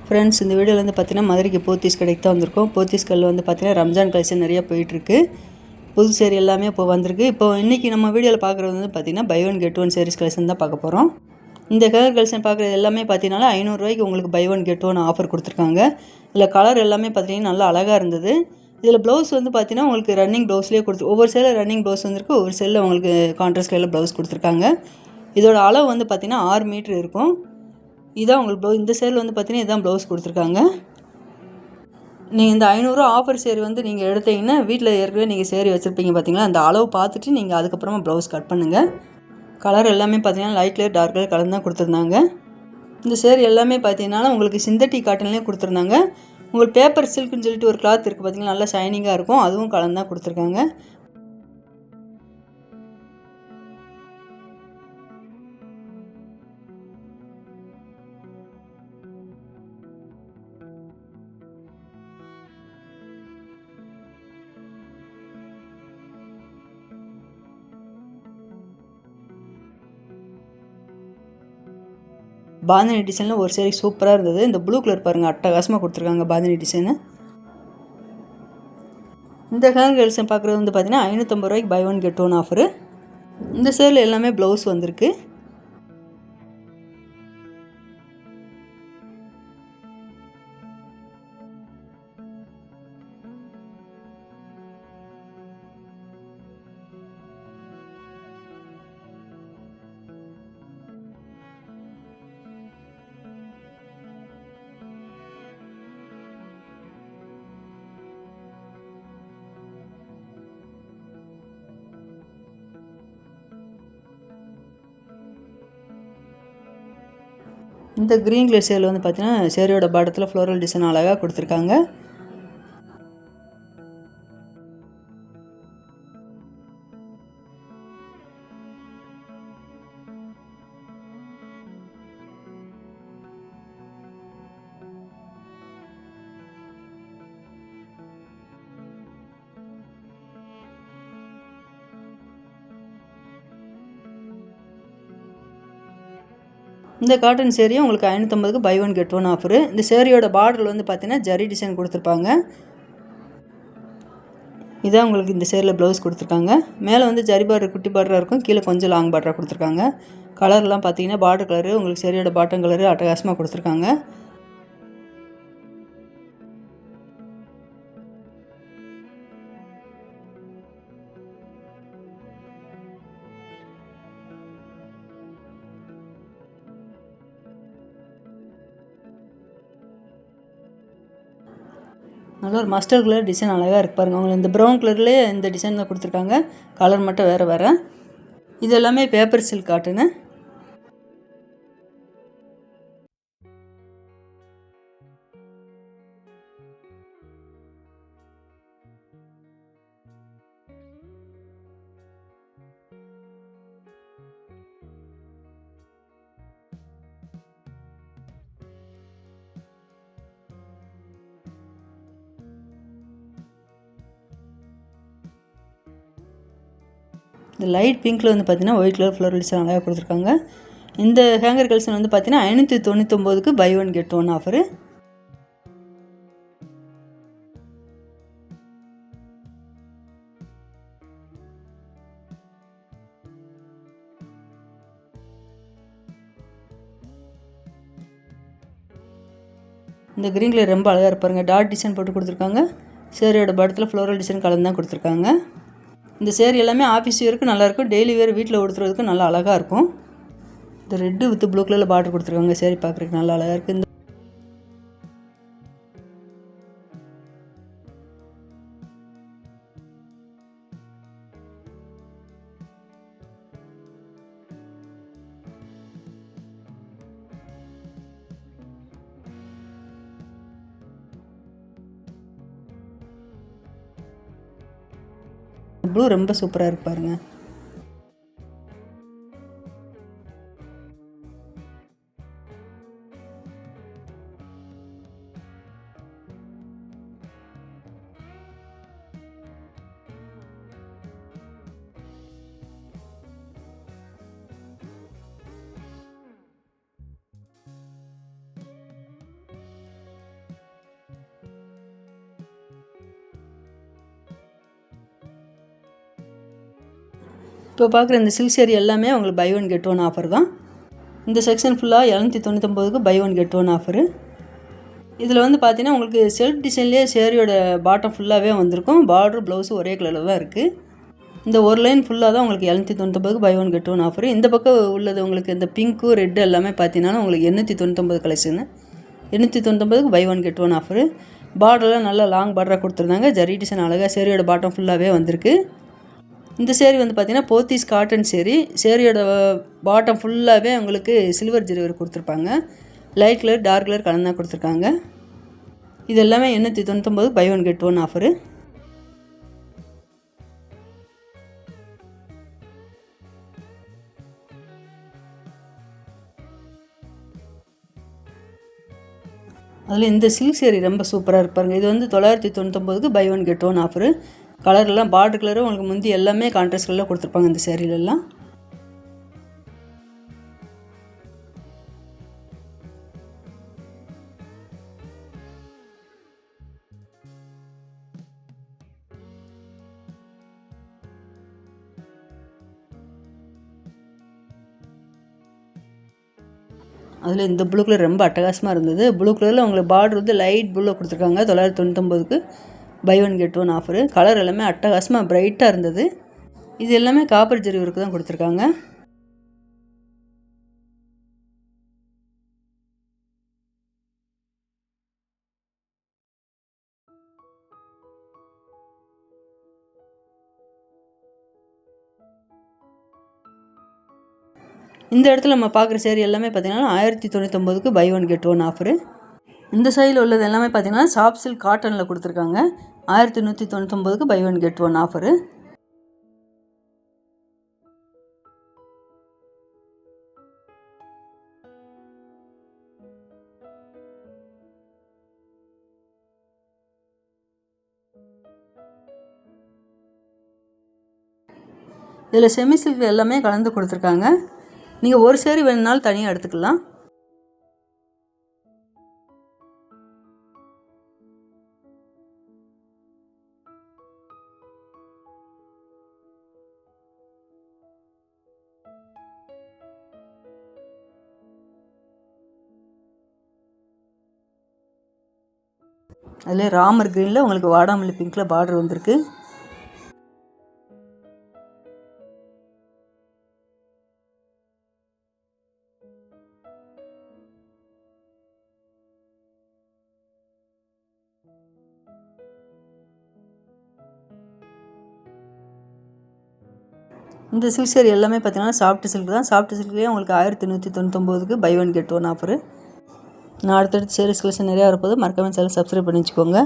Friends, இந்த வீடியோவில் வந்து பார்த்தீங்கன்னா மதுரைக்கு போத்தீஸ் கடைக்கு தான் வந்திருக்கோம். போத்தீஸ் கடையில் வந்து பார்த்தீங்கன்னா ரம்ஜான் கலெக்ஷன் நிறையா போயிட்டுருக்கு. புது சேரீ எல்லாமே இப்போ வந்திருக்கு. இப்போ இன்றைக்கி நம்ம வீடியோவில் பார்க்குறது வந்து பார்த்திங்கன்னா buy one get one sarees collection தான் பார்க்க போகிறோம். இந்த கலர் கலெக்ஷன் பார்க்குறது எல்லாமே பார்த்தீங்கன்னா ₹500 உங்களுக்கு buy one get one offer கொடுத்துருக்காங்க. இதில் கலர் எல்லாமே பார்த்தீங்கன்னா நல்லா அழகாக இருந்தது. இதில் ப்ளவுஸ் வந்து பார்த்தீங்கன்னா உங்களுக்கு ரன்னிங் ப்ளவுஸ்லேயே ஒவ்வொரு சேலில் ரன்னிங் ப்ளவுஸ் வந்துருக்கு, ஒவ்வொரு சேலில் உங்களுக்கு கான்ட்ராஸ்ட் கலரில் ப்ளவுஸ் கொடுத்துருக்காங்க. இதோட அளவு வந்து பார்த்திங்கன்னா 6 மீட்டர் இருக்கும். இதான் உங்களுக்கு ப்ளவுஸ். இந்த சேரில் வந்து பார்த்தீங்கன்னா இதான் ப்ளவுஸ் கொடுத்துருக்காங்க. நீங்கள் இந்த ₹500 ஆஃபர் சேரீ வந்து நீங்கள் எடுத்தீங்கன்னா வீட்டில் ஏற்கனவே நீங்கள் சேரீ வச்சுருப்பீங்க பார்த்தீங்களா, அந்த அளவு பார்த்துட்டு நீங்கள் அதுக்கப்புறமா ப்ளவுஸ் கட் பண்ணுங்கள். கலர் எல்லாமே பார்த்தீங்கன்னா லைட் கலர் டார்க் கலர் கலந்து தான் கொடுத்துருந்தாங்க. இந்த சேரீ எல்லாமே பார்த்தீங்கன்னா உங்களுக்கு சிந்தட்டிக் காட்டன்லேயே கொடுத்துருந்தாங்க. உங்களுக்கு பேப்பர் சில்க்குன்னு சொல்லிட்டு ஒரு கிளாத் இருக்குது பார்த்தீங்கன்னா, நல்லா ஷைனிங்காக இருக்கும், அதுவும் கலந்து தான் கொடுத்துருக்காங்க. பாந்தினி டிசைனில் ஒரு சேரீ சூப்பராக இருந்தது. இந்த ப்ளூ கலர் பாருங்கள், அட்டகாசமாக கொடுத்துருக்காங்க பாந்தினி டிசைனு. இந்த கலர் கலெக்ஷன் பார்க்குறது வந்து பார்த்தீங்கன்னா ₹550 buy one get one offer. இந்த சேரில் எல்லாமே ப்ளவுஸ் வந்திருக்கு. இந்த க்ரீன் கலர் சேரில் வந்து பார்த்தீங்கன்னா சேரியோட பாட்டத்தில் ஃப்ளோரல் டிசைன் அழகாக கொடுத்துருக்காங்க. இந்த காட்டன் சேரீயும் உங்களுக்கு ₹550 buy one get one offer. இந்த சேரீயோட பார்டர் வந்து பார்த்தீங்கன்னா ஜரி டிசைன் கொடுத்துருப்பாங்க. இதான் உங்களுக்கு இந்த சேரில் ப்ளவுஸ் கொடுத்துருக்காங்க. மேலே வந்து ஜரி பார்டர் குட்டி பார்டராக இருக்கும், கீழே கொஞ்சம் லாங் பார்டராக கொடுத்துருக்காங்க. கலர்லாம் பார்த்தீங்கன்னா பார்டர் கலரு உங்களுக்கு சேரீயோட பாட்டம் கலரு அட்டகாசமாக கொடுத்துருக்காங்க. நல்ல ஒரு மஸ்டர்ட் கலர் டிசைன் அழகாக இருக்குது பாருங்கள். உங்களுக்கு இந்த ப்ரௌன் கலர்லேயே இந்த டிசைன் தான் கொடுத்துருக்காங்க, கலர் மட்டும் வேறு வேறு. இது எல்லாமே பேப்பர் சில்க் காட்டனு. இந்த லைட் பிங்க்கில் வந்து பார்த்தீங்கன்னா ஒயிட் கலர் ஃப்ளோரல் டிசைன் அழகாக கொடுத்துருக்காங்க. இந்த ஹேங்கர் கலெக்ஷன் வந்து பார்த்தீங்கன்னா ₹599 buy one get one offer. இந்த க்ரீன் கலர் ரொம்ப அழகாக இருப்பாருங்க, டாட் டிசைன் போட்டு கொடுத்துருக்காங்க. சேரியோட படத்தில் ஃப்ளோரல் டிசைன் கலந்து தான் கொடுத்துருக்காங்க. இந்த சேரீ எல்லாமே ஆஃபீஸ் வேருக்கு நல்லாயிருக்கும், டெய்லி வேர் வீட்டில் உடுத்துறதுக்கு நல்லா அழகாக இருக்கும். இந்த ரெட்டு வித் ப்ளூ கலரில் பார்டர் கொடுத்துருக்காங்க. சேரீ பார்க்குறதுக்கு நல்லா அழகாக இருக்குது. ப்ளூ ரொம்ப சூப்பராக இருக்கு பாருங்க. இப்போ பார்க்குற இந்த சில்க் சேரீ எல்லாமே உங்களுக்கு buy one get one offer தான். இந்த செக்ஷன் ஃபுல்லாக 799க்கு buy one get one offer. இதில் வந்து பார்த்தீங்கன்னா உங்களுக்கு செல்ஃப் டிசைன்லேயே சேரீயோட பாட்டம் ஃபுல்லாகவே வந்திருக்கும். பார்டர் ப்ளவுஸு ஒரே கலரில் தான் இருக்குது. இந்த ஒரு லைன் ஃபுல்லாக தான் உங்களுக்கு 799க்கு buy one get one offer. இந்த பக்கம் உள்ளது உங்களுக்கு இந்த பிங்க்கு ரெட்டு எல்லாமே பார்த்தீங்கன்னா உங்களுக்கு 899 கலெக்ஷனு. 899க்கு buy one get one offer. பார்டர்லாம் நல்லா லாங் பார்டராக கொடுத்துருந்தாங்க. ஜரி டிசைன் அழகாக சேரீயோட பாட்டம் ஃபுல்லாகவே வந்திருக்கு. இந்த சேரீ வந்து பார்த்திங்கன்னா போத்தீஸ் காட்டன் சேரீ. சேரீயோட பாட்டம் ஃபுல்லாகவே உங்களுக்கு சில்வர் ஜரி ஒர்க் கொடுத்துருப்பாங்க. லைட் கலர் டார்க் கலர் கலந்து தான் கொடுத்துருக்காங்க. இது எல்லாமே 899 buy one get one offer. அதில் இந்த சில்க் சேரீ ரொம்ப சூப்பராக இருப்பாருங்க. இது வந்து 999க்கு buy one get one offer. கலர்லாம் பார்டர் கலரும் உங்களுக்கு முந்தி எல்லாமே கான்ட்ராஸ்ட் கலரில் கொடுத்துருப்பாங்க இந்த சேரீலெல்லாம். அதில் இந்த ப்ளூ கலர் ரொம்ப அட்டகாசமாக இருந்தது. ப்ளூ கலரில் உங்களுக்கு பார்டர் வந்து லைட் ப்ளூவில் கொடுத்துருக்காங்க. 999க்கு buy one get one offer. Colour எல்லாமே அட்டகாசமாக பிரைட்டாக இருந்தது. இது எல்லாமே காப்பர் ஜரி ஒர்க்கு தான் கொடுத்துருக்காங்க. இந்த இடத்துல நம்ம பார்க்குற சேரீ எல்லாமே பார்த்திங்கன்னா 1099க்கு buy one get one offer. இந்த சைடில் உள்ளது எல்லாமே பார்த்திங்கன்னா சாஃப்ட் சில்க் காட்டனில் கொடுத்துருக்காங்க. 1199க்கு buy one get one offer. இதில் செமி சில்க் எல்லாமே கலந்து கொடுத்துருக்காங்க. நீங்கள் ஒரு சேரீ வேணுனாலும் தனியாக எடுத்துக்கலாம். அதில் ராமர் க்ரீனில் உங்களுக்கு வாடாமல்லி பிங்க்கில் பார்டர் வந்திருக்கு. இந்த சில்க் சேரீ எல்லாமே பார்த்தீங்கன்னா சாஃப்ட் சில்க் தான். சாஃப்ட் சில்க்லேயே உங்களுக்கு 1199க்கு buy one get one offer. நான் அடுத்தடுத்து சேரீஸ் கலெக்ஷன் நிறையா வரப்போது. மறக்காம சேனல் சப்ஸ்கிரைப் பண்ணி வச்சுக்கோங்க.